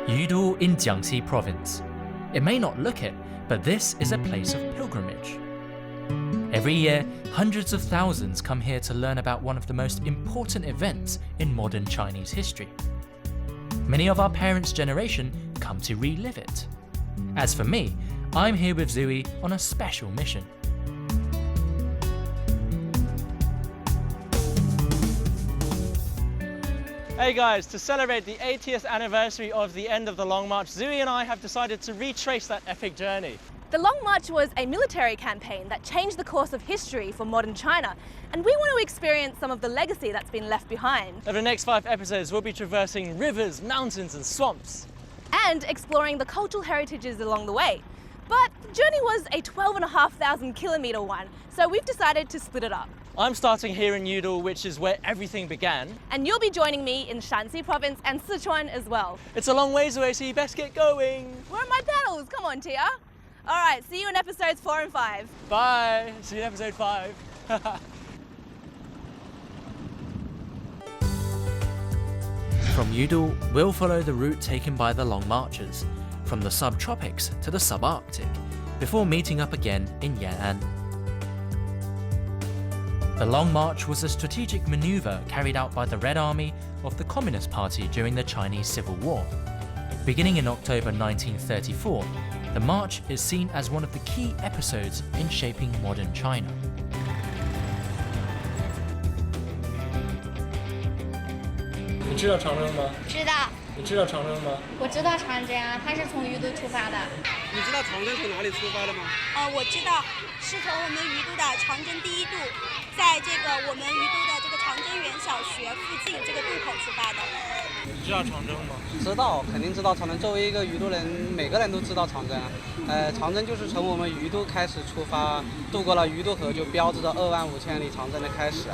Yudu in Jiangxi province. It may not look it, but this is a place of pilgrimage. Every year, hundreds of thousands come here to learn about one of the most important events in modern Chinese history. Many of our parents' generation come to relive it. As for me, I'm here with Zhui on a special mission. Hey guys, to celebrate the 80th anniversary of the end of the Long March, Zhui and I have decided to retrace that epic journey. The Long March was a military campaign that changed the course of history for modern China, and we want to experience some of the legacy that's been left behind. Over the next 5 episodes, we'll be traversing rivers, mountains and swamps. And exploring the cultural heritages along the way. But the journey was a 12,500 kilometre one, so we've decided to split it up. I'm starting here in Yudu, which is where everything began. And you'll be joining me in Shanxi province and Sichuan as well. It's a long ways away, so you best get going. Where are my pedals? Come on, Tia. All right, see you in episodes 4 and 5. Bye. See you in episode 5. From Yudu, we'll follow the route taken by the Long Marchers, from the subtropics to the subarctic, before meeting up again in Tianran. The Long March was a strategic maneuver carried out by the Red Army of the Communist Party during the Chinese Civil War. Beginning in October 1934, the march is seen as one of the key episodes in shaping modern China. 你知道长征吗？知道，你知道长征吗？我知道长征啊，它是从于都出发的。你知道长征从哪里出发的吗？我知道，是从我们于都的长征第一渡，在这个我们于都的这个长征园小学附近这个渡口出发的。你知道长征吗？知道，肯定知道长征。作为一个于都人，每个人都知道长征啊。长征就是从我们于都开始出发，渡过了于都河，就标志着25000里长征的开始。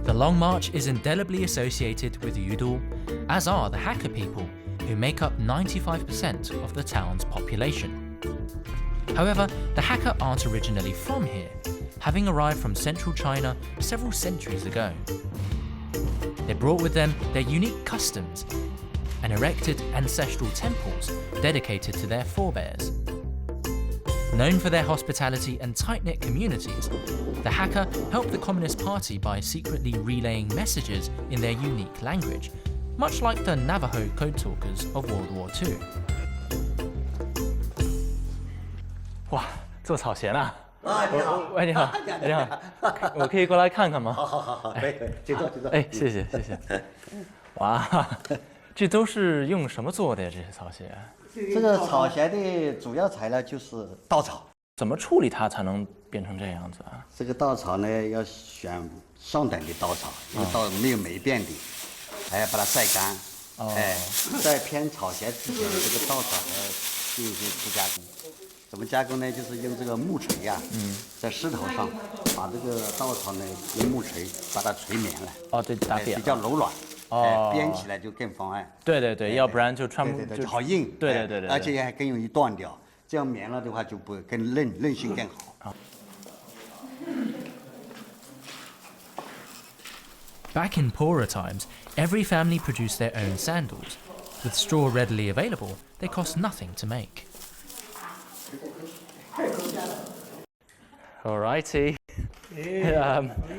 The Long March is indelibly associated with Yudu, as are the Hakka people, who make up 95% of the town's population. However, the Hakka aren't originally from here, having arrived from central China several centuries ago. They brought with them their unique customs and erected ancestral temples dedicated to their forebears. Known for their hospitality and tight-knit communities, the Hakka helped the Communist Party by secretly relaying messages in their unique language, much like the Navajo code talkers of World War II. 哇，做草鞋呢？你好。喂，你好，你好，我可以过来看看吗？好，可以，请坐。哎，谢谢。哇，这都是用什么做的呀？这些草鞋？ 这个草鞋的主要材料就是稻草。怎么处理它才能变成这样子啊？这个稻草呢，要选上等的稻草，因为稻没有霉变的，还要把它晒干。在编草鞋之前，这个稻草还要进行初加工。怎么加工呢？就是用这个木锤呀，在石头上把这个稻草呢用木锤把它锤绵了。对，打扁。比较柔软。 编起来就更方案。对，要不然就穿不就好硬。对，而且还更容易断掉。这样棉了的话就不更韧性更好。Back in poorer times, every family produced their own sandals. With straw readily available, they cost nothing to make. Alrighty.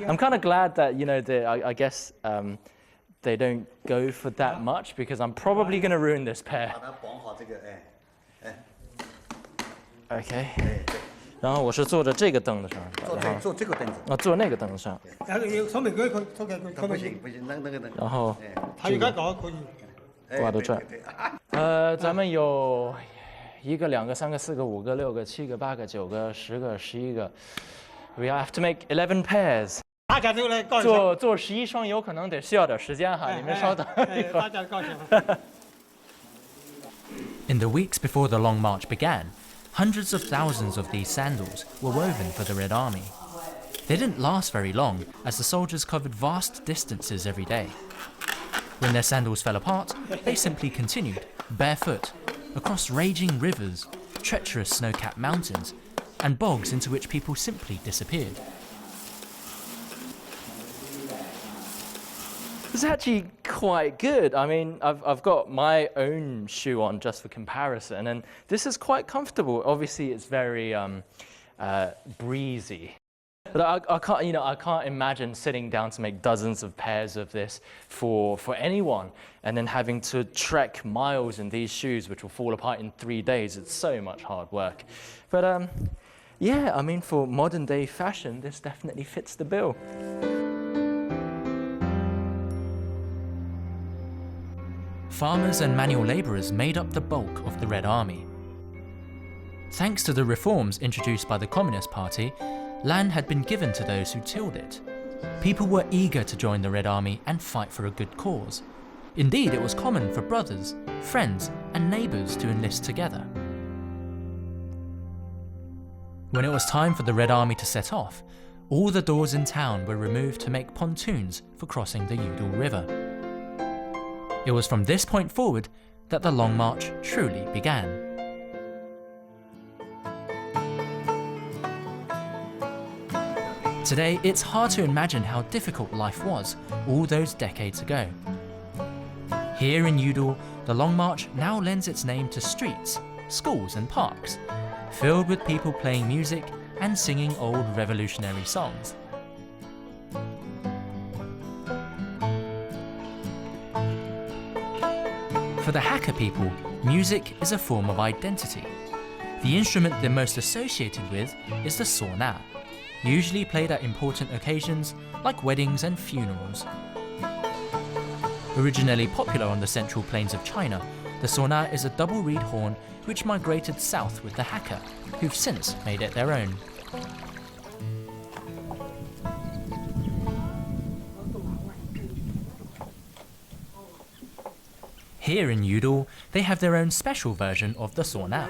I'm kind of glad that I guess. They don't go for that much because I'm probably going to ruin this pair. Okay. 然后我是坐着这个凳子上，坐这个凳子。坐那个凳子上。不行，那个凳。然后。他应该搞可以。挂到这儿。咱们有1个、2个、3个、4个、5个、6个、7个、8个、9个、10个、11个。We have to make 11 pairs. 大家都来告诉做11双有可能得需要点时间哈，你们稍等。大家告诉。In the weeks before the Long March began, hundreds of thousands of these sandals were woven for the Red Army. They didn't last very long, as the soldiers covered vast distances every day. When their sandals fell apart, they simply continued, barefoot, across raging rivers, treacherous snow-capped mountains, and bogs into which people simply disappeared. It's actually quite good. I mean, I've got my own shoe on just for comparison, and this is quite comfortable. Obviously, it's very breezy. But I can't imagine sitting down to make dozens of pairs of this for anyone, and then having to trek miles in these shoes, which will fall apart in 3 days. It's so much hard work. But yeah, I mean, for modern day fashion, this definitely fits the bill. Farmers and manual labourers made up the bulk of the Red Army. Thanks to the reforms introduced by the Communist Party, land had been given to those who tilled it. People were eager to join the Red Army and fight for a good cause. Indeed, it was common for brothers, friends, and neighbours to enlist together. When it was time for the Red Army to set off, all the doors in town were removed to make pontoons for crossing the Yudu River. It was from this point forward that the Long March truly began. Today, it's hard to imagine how difficult life was all those decades ago. Here in Yudu, the Long March now lends its name to streets, schools and parks, filled with people playing music and singing old revolutionary songs. For the Hakka people, music is a form of identity. The instrument they're most associated with is the sorna, usually played at important occasions like weddings and funerals. Originally popular on the central plains of China, the sorna is a double reed horn which migrated south with the Hakka, who've since made it their own. Here in Yudu, they have their own special version of the sorna,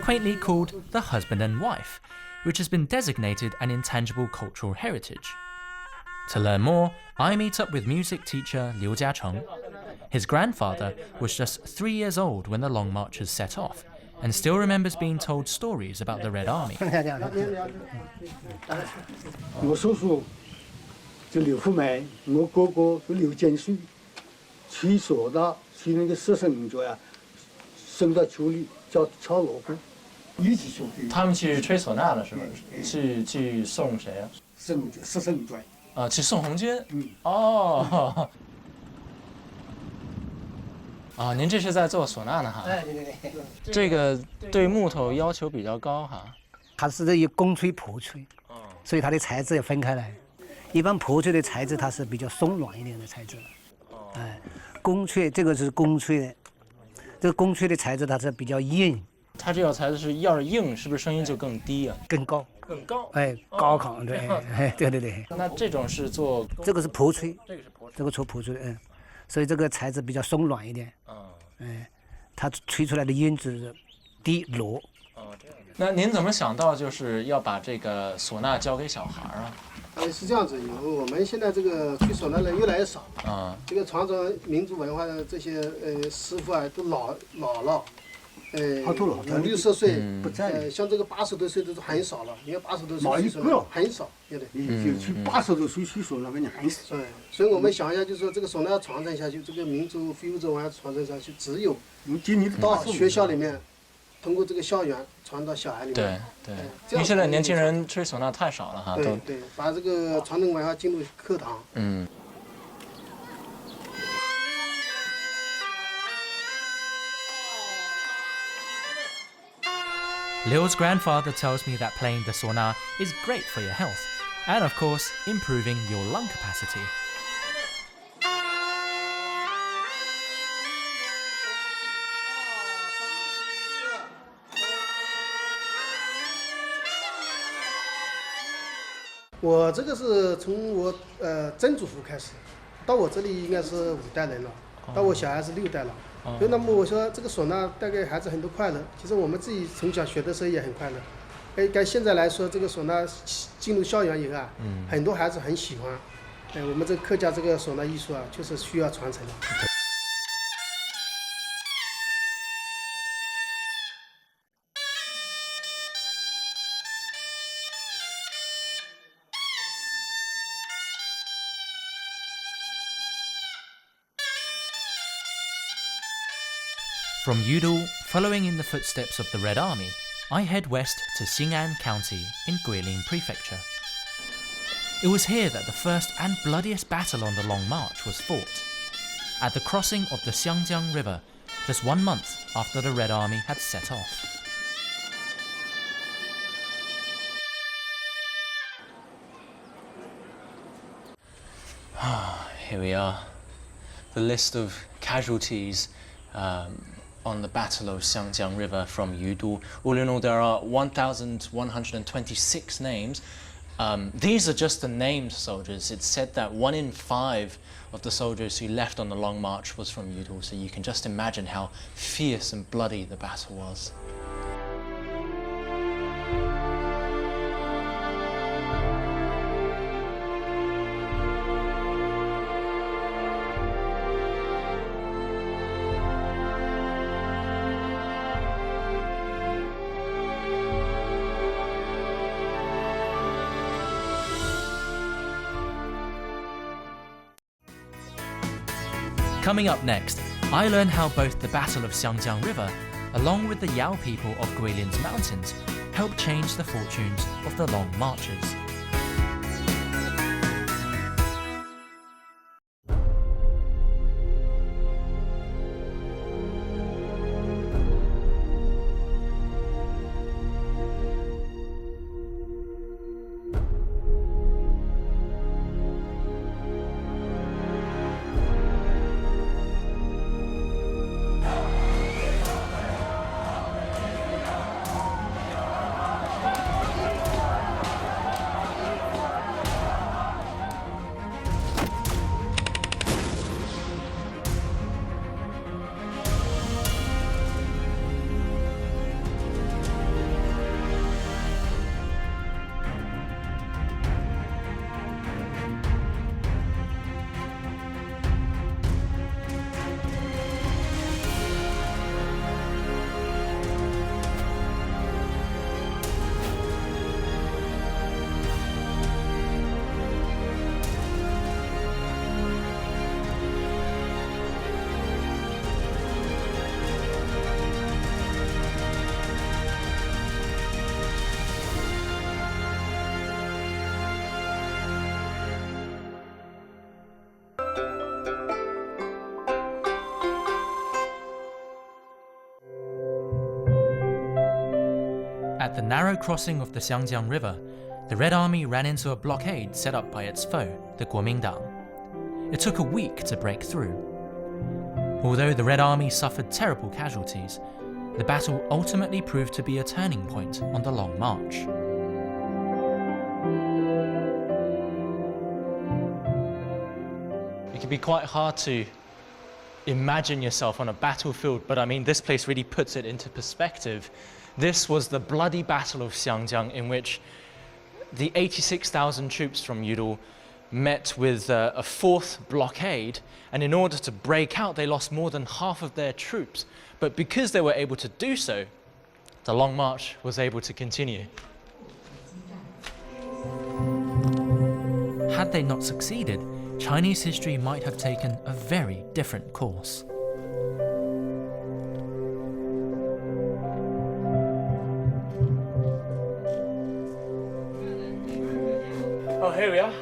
quaintly called the husband and wife, which has been designated an intangible cultural heritage. To learn more, I meet up with music teacher Liu Jiacheng. His grandfather was just 3 years old when the Long Marches set off, and still remembers being told stories about the Red Army. 我叔叔就刘富美，我哥哥就刘建水，吹唢呐，吹那个四声名角呀，升到球里叫敲锣鼓，一起兄弟。他们去吹唢呐了是吗？去送谁啊？四声名角。去送红军。嗯。哦。啊，您这是在做唢呐呢哈？哎，对对对。这个对木头要求比较高哈。它是有公吹、婆吹，所以它的材质要分开来。一般婆吹的材质它是比较松软一点的材质，哎，公吹这个是公吹的，这个公吹的材质它是比较硬。它这个材质是要是硬，是不是声音就更低啊？更高。更高。哎，高亢对，哎，对对对。那这种是做？这个是婆吹，这个是婆吹，这个做婆吹的，所以这个材质比较松软一点。哎，它吹出来的音质低锣。这样。那您怎么想到就是要把这个唢呐交给小孩啊？是这样子，因为我们现在这个吹唢呐的人越来越少，这个传承民族文化的这些师傅啊都老了，50-60岁，不在，像这个80多岁的都很少了，因为80多岁吹唢呐很少，对的。就吹80多岁吹唢呐的人很少。对，所以我们想一下，就是说这个唢呐要传承下去，这个民族非物质文化传承下去，只有到学校里面。通过这个校园传到小孩里面。对，因为现在年轻人吹唢呐太少了哈。对，把这个传统文化进入课堂。Liu's grandfather tells me that playing the sorna is great for your health, and of course, improving your lung capacity.我这个是从我曾祖父开始，到我这里应该是5代人了，到我小孩是6代了。所以那么我说这个唢呐带给孩子很多快乐，其实我们自己从小学的时候也很快乐。跟现在来说，这个唢呐进入校园以后啊，很多孩子很喜欢。我们这客家这个唢呐艺术啊，确实需要传承的。From Yudu, following in the footsteps of the Red Army, I head west to Xing'an County in Guilin Prefecture. It was here that the first and bloodiest battle on the Long March was fought, at the crossing of the Xiangjiang River, just 1 month after the Red Army had set off. Here we are, the list of casualties on the Battle of Xiangjiang River from Yudu. All in all, there are 1,126 names. These are just the named soldiers. It's said that 1 in 5 of the soldiers who left on the Long March was from Yudu, so you can just imagine how fierce and bloody the battle was. Coming up next, I learn how both the Battle of Xiangjiang River, along with the Yao people of Guilin's mountains, helped change the fortunes of the Long Marches. At the narrow crossing of the Xiangjiang River, the Red Army ran into a blockade set up by its foe, the Kuomingtang. It took a week to break through. Although the Red Army suffered terrible casualties, the battle ultimately proved to be a turning point on the Long March. It can be quite hard to imagine yourself on a battlefield, but I mean, this place really puts it into perspective. This was the bloody Battle of Xiangjiang, in which the 86,000 troops from Yudu met with a fourth blockade, and in order to break out, they lost more than half of their troops. But because they were able to do so, the Long March was able to continue. Had they not succeeded, Chinese history might have taken a very different course. Oh, here we are.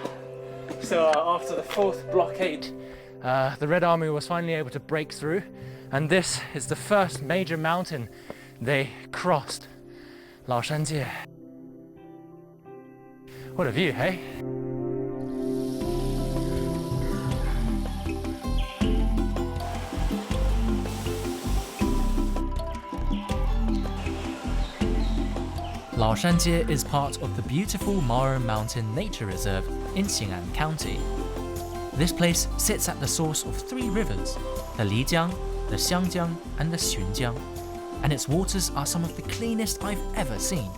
So after the fourth blockade, the Red Army was finally able to break through, and this is the first major mountain they crossed, Laoshanjie. What a view, hey? Laoshanjie is part of the beautiful Maro Mountain Nature Reserve in Xing'an County. This place sits at the source of 3 rivers, the Lijiang, the Xiangjiang and the Xunjiang, and its waters are some of the cleanest I've ever seen.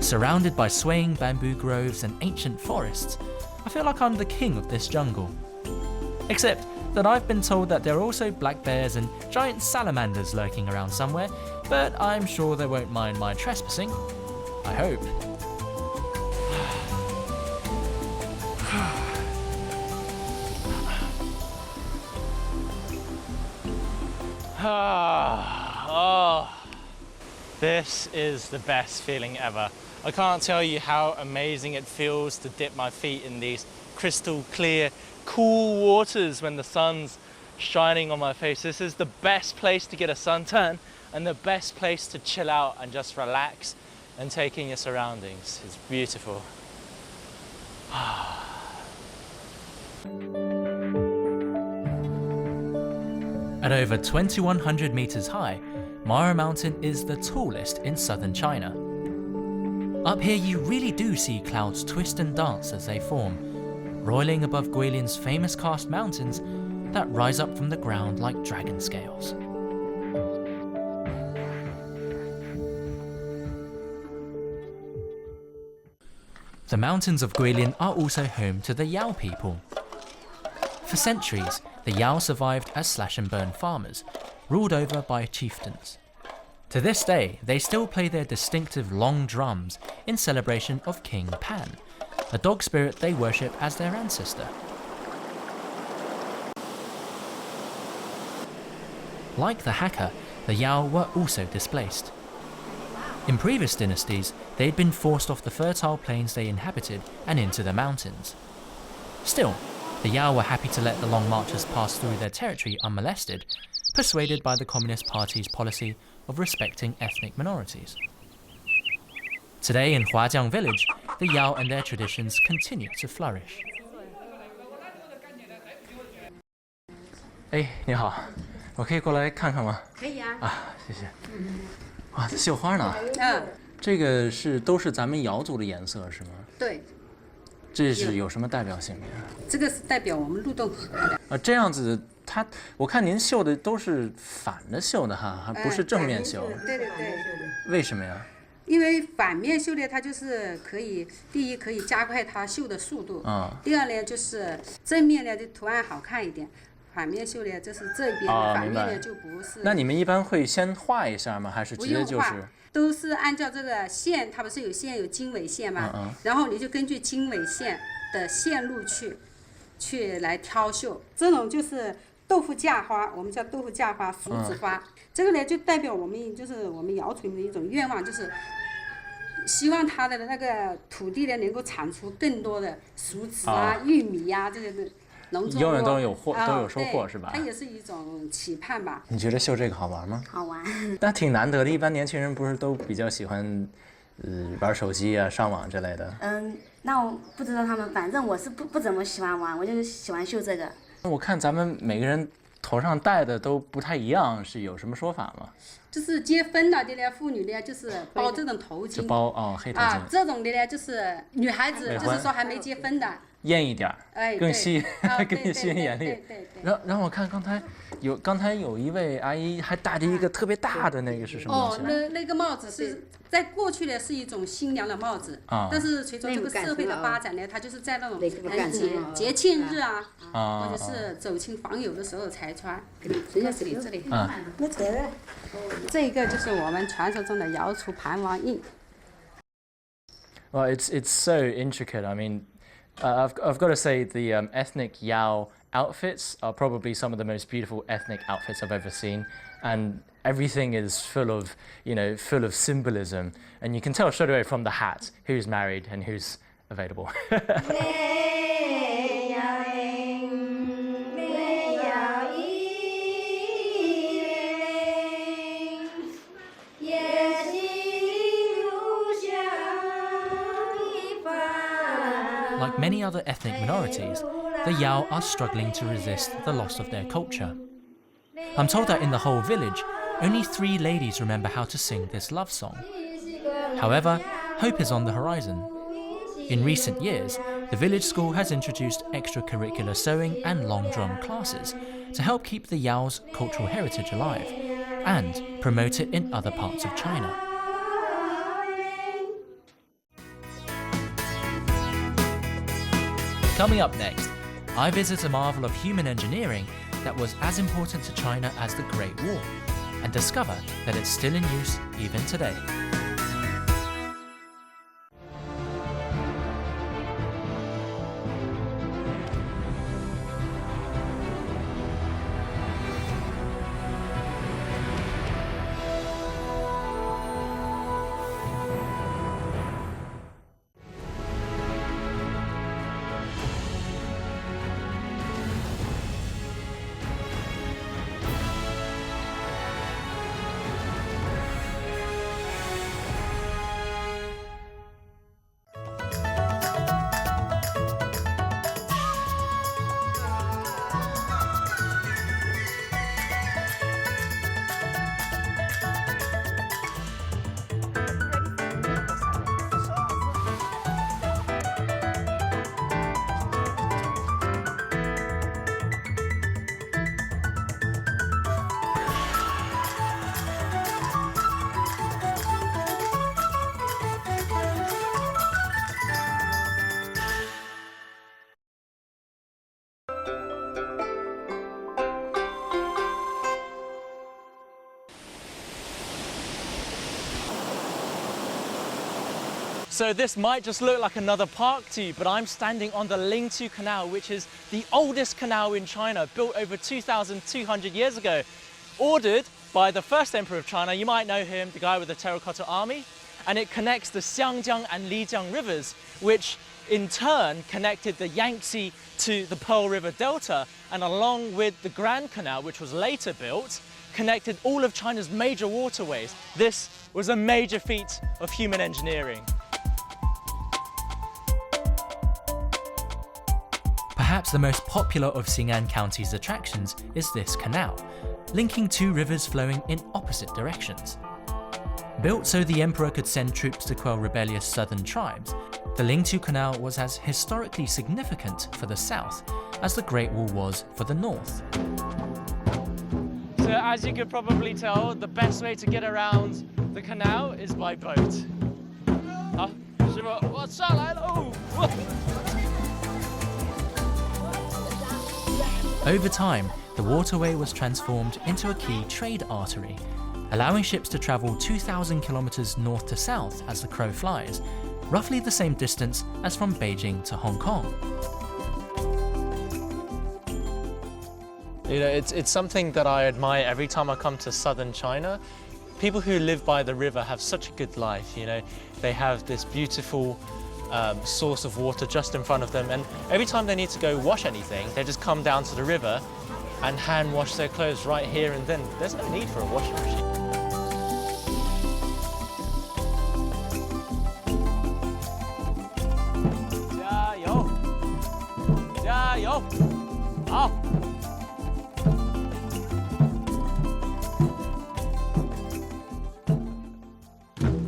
Surrounded by swaying bamboo groves and ancient forests, I feel like I'm the king of this jungle. Except that I've been told that there are also black bears and giant salamanders lurking around somewhere, but I'm sure they won't mind my trespassing. I hope. Oh, this is the best feeling ever. I can't tell you how amazing it feels to dip my feet in these crystal clear, cool waters when the sun's shining on my face. This is the best place to get a suntan and the best place to chill out and just relax and take in your surroundings. It's beautiful. At over 2,100 meters high, Mara Mountain is the tallest in southern China. Up here you really do see clouds twist and dance as they form, roiling above Guilin's famous karst mountains that rise up from the ground like dragon scales. The mountains of Guilin are also home to the Yao people. For centuries, the Yao survived as slash-and-burn farmers, ruled over by chieftains. To this day, they still play their distinctive long drums in celebration of King Pan, a dog spirit they worship as their ancestor. Like the Hakka, the Yao were also displaced. In previous dynasties, they had been forced off the fertile plains they inhabited and into the mountains. Still, the Yao were happy to let the Long Marchers pass through their territory unmolested, persuaded by the Communist Party's policy of respecting ethnic minorities. Today in Huajiang village, the Yao and their traditions continue to flourish. 哎，你好，我可以过来看看吗？可以啊。啊，谢谢。哇，这绣花呢？这个都是咱们瑶族的颜色是吗？对。这是有什么代表性的呀？这个是代表我们鹿洞河的。这样子，我看您绣的都是反着绣的哈，还不是正面绣。对对对。为什么呀？因为反面绣呢，它就是可以，第一可以加快它绣的速度，第二呢就是正面呢的图案好看一点，反面绣呢就是这边的，反面呢就不是。那你们一般会先画一下吗？还是直接就是？都是按照这个线，它不是有线有经纬线吗？然后你就根据经纬线的线路去来挑绣。这种就是豆腐架花，我们叫豆腐架花、蜀子花。这个呢就代表我们就是我们瑶族的一种愿望，就是希望它的那个土地呢能够产出更多的薯子啊、玉米呀这些的农作物。永远都有收获是吧？它也是一种期盼吧。你觉得绣这个好玩吗？好玩。那挺难得的，一般年轻人不是都比较喜欢，玩手机啊、上网之类的。那我不知道他们，反正我是不怎么喜欢玩，我就是喜欢绣这个。我看咱们每个人头上戴的都不太一样，是有什么说法吗？就是结婚了的呢，妇女呢就是包这种头巾，就包黑头巾。这种的呢就是女孩子，就是说还没结婚的。艳一点，更吸引眼力。对。然后我看刚才有一位阿姨还戴着一个特别大的那个是什么东西？那个帽子是在过去呢是一种新娘的帽子，但是随着这个社会的发展呢，它就是在那种节庆日啊，或者是走亲访友的时候才穿。这里。这个就是我们传说中的瑶族盘王印。Well, it's so intricate. I mean. I've got to say the ethnic Yao outfits are probably some of the most beautiful ethnic outfits I've ever seen, and everything is full of symbolism, and you can tell straight away from the hat who's married and who's available. Like many other ethnic minorities, the Yao are struggling to resist the loss of their culture. I'm told that in the whole village, only 3 ladies remember how to sing this love song. However, hope is on the horizon. In recent years, the village school has introduced extracurricular sewing and long drum classes to help keep the Yao's cultural heritage alive and promote it in other parts of China. Coming up next, I visit a marvel of human engineering that was as important to China as the Great Wall, and discover that it's still in use even today. So this might just look like another park to you, but I'm standing on the Ling-Tu Canal, which is the oldest canal in China, built over 2,200 years ago. Ordered by the first emperor of China, you might know him, the guy with the terracotta army, and it connects the Xiangjiang and Lijiang rivers, which in turn connected the Yangtze to the Pearl River Delta, and along with the Grand Canal, which was later built, connected all of China's major waterways. This was a major feat of human engineering. Perhaps the most popular of Xing'an County's attractions is this canal, linking two rivers flowing in opposite directions. Built so the emperor could send troops to quell rebellious southern tribes, the Ling-Tu Canal was as historically significant for the south as the Great Wall was for the north. So as you could probably tell, the best way to get around the canal is by boat. Over time, the waterway was transformed into a key trade artery, allowing ships to travel 2,000 kilometers north to south as the crow flies, roughly the same distance as from Beijing to Hong Kong. You know, it's something that I admire every time I come to southern China. People who live by the river have such a good life, you know. They have this beautiful source of water just in front of them, and every time they need to go wash anything, they just come down to the river and hand wash their clothes right here and then. There's no need for a washing machine.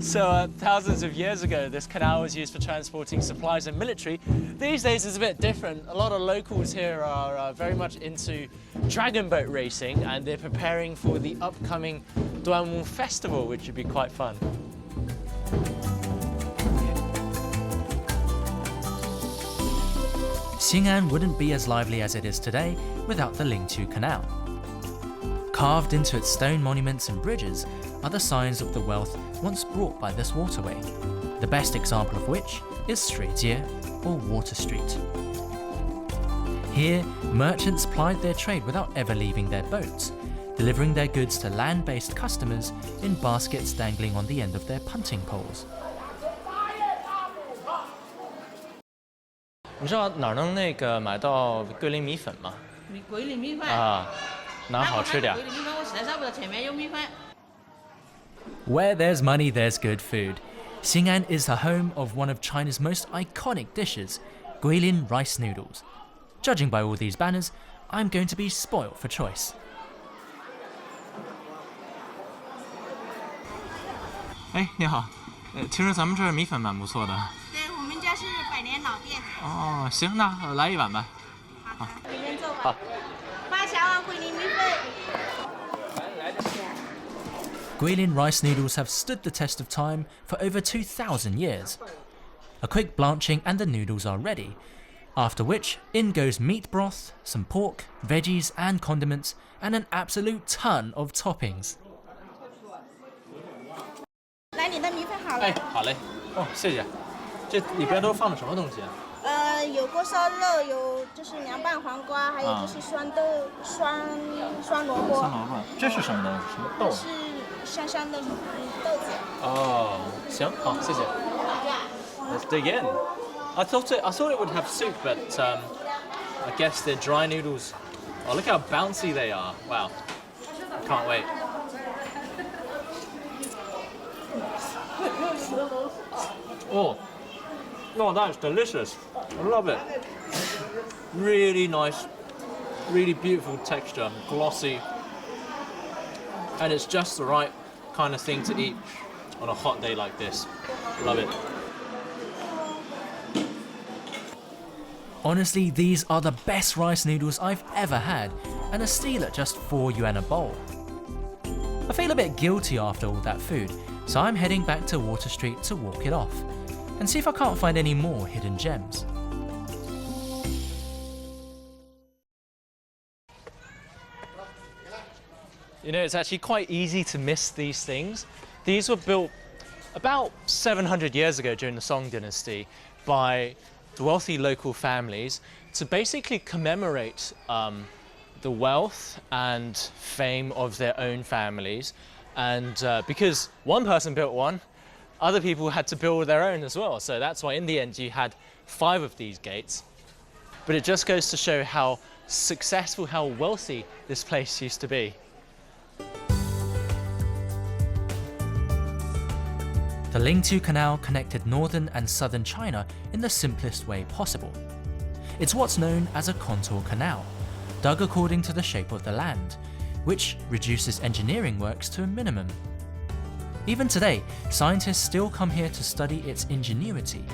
So thousands of years ago, this canal was used for transporting supplies and military. These days it's a bit different. A lot of locals here are very much into dragon boat racing, and they're preparing for the upcoming Duanwu festival, which should be quite fun. Xing'an wouldn't be as lively as it is today without the Ling-Tu Canal. Carved into its stone monuments and bridges are the signs of the wealth once brought by this waterway, the best example of which is Shuijie, or Water Street. Here, merchants plied their trade without ever leaving their boats, delivering their goods to land-based customers in baskets dangling on the end of their punting poles. 你知道哪儿能那个买到桂林米粉吗？桂林米粉啊，哪好吃点？桂林米粉我实在找不到，前面有米粉。 Where there's money, there's good food. Xing'an is the home of one of China's most iconic dishes, Guilin rice noodles. Judging by all these banners, I'm going to be spoilt for choice. 哎，你好，听说咱们这儿米粉蛮不错的。对，我们家是百年老店。哦，行，那来一碗吧。好，这边做吧。好。8小碗桂林米粉。 Guilin rice noodles have stood the test of time for over 2,000 years. A quick blanching and the noodles are ready, after which in goes meat broth, some pork, veggies and condiments, and an absolute ton of toppings. 来，你的米粉好了。哎，好嘞。哦，谢谢。这里边都放了什么东西啊？有锅烧肉，有就是凉拌黄瓜，还有就是双萝卜。酸萝卜，这是什么东西？什么豆？是香香的豆子。哦，行，好，谢谢。Let's dig in. I thought it would have soup, but I guess they're dry noodles. Oh, look how bouncy they are! Wow, can't wait. Oh, that's delicious. I love it. Really nice, really beautiful texture, glossy, and it's just the right kind of thing to eat on a hot day like this. Love it. Honestly, these are the best rice noodles I've ever had, and a steal at just 4 yuan a bowl. I feel a bit guilty after all that food, so I'm heading back to Water Street to walk it off, and see if I can't find any more hidden gems. You know, it's actually quite easy to miss these things. These were built about 700 years ago during the Song dynasty by wealthy local families to basically commemorate the wealth and fame of their own families. And because one person built one, other people had to build their own as well. So that's why in the end you had 5 of these gates. But it just goes to show how successful, how wealthy this place used to be. The Lingtu Canal connected northern and southern China in the simplest way possible. It's what's known as a contour canal, dug according to the shape of the land, which reduces engineering works to a minimum. Even today, scientists still come here to study its ingenuity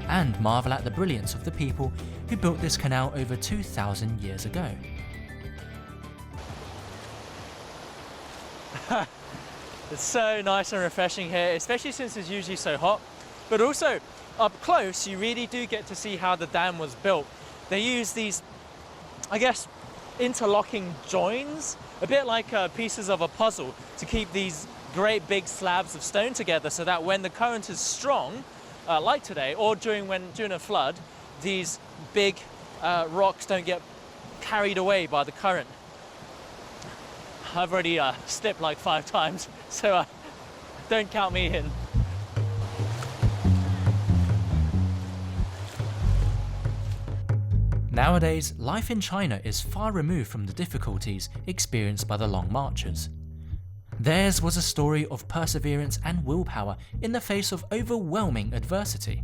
and marvel at the brilliance of the people who built this canal over 2,000 years ago. It's so nice and refreshing here, especially since it's usually so hot. But also, up close, you really do get to see how the dam was built. They use these, I guess, interlocking joins, a bit like pieces of a puzzle, to keep these great big slabs of stone together so that when the current is strong, like today, or during a flood, these big rocks don't get carried away by the current. I've already slipped like 5 times, so don't count me in. Nowadays, life in China is far removed from the difficulties experienced by the Long Marchers. Theirs was a story of perseverance and willpower in the face of overwhelming adversity.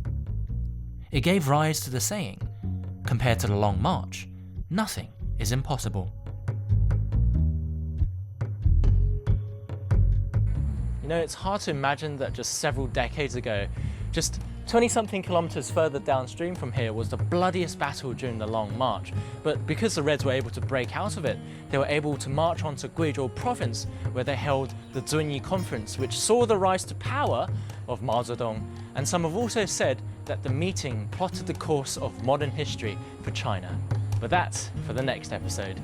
It gave rise to the saying, compared to the Long March, nothing is impossible. You know, it's hard to imagine that just several decades ago, just 20-something kilometers further downstream from here was the bloodiest battle during the Long March. But because the Reds were able to break out of it, they were able to march on to Guizhou province, where they held the Zunyi Conference, which saw the rise to power of Mao Zedong. And some have also said that the meeting plotted the course of modern history for China. But that's for the next episode.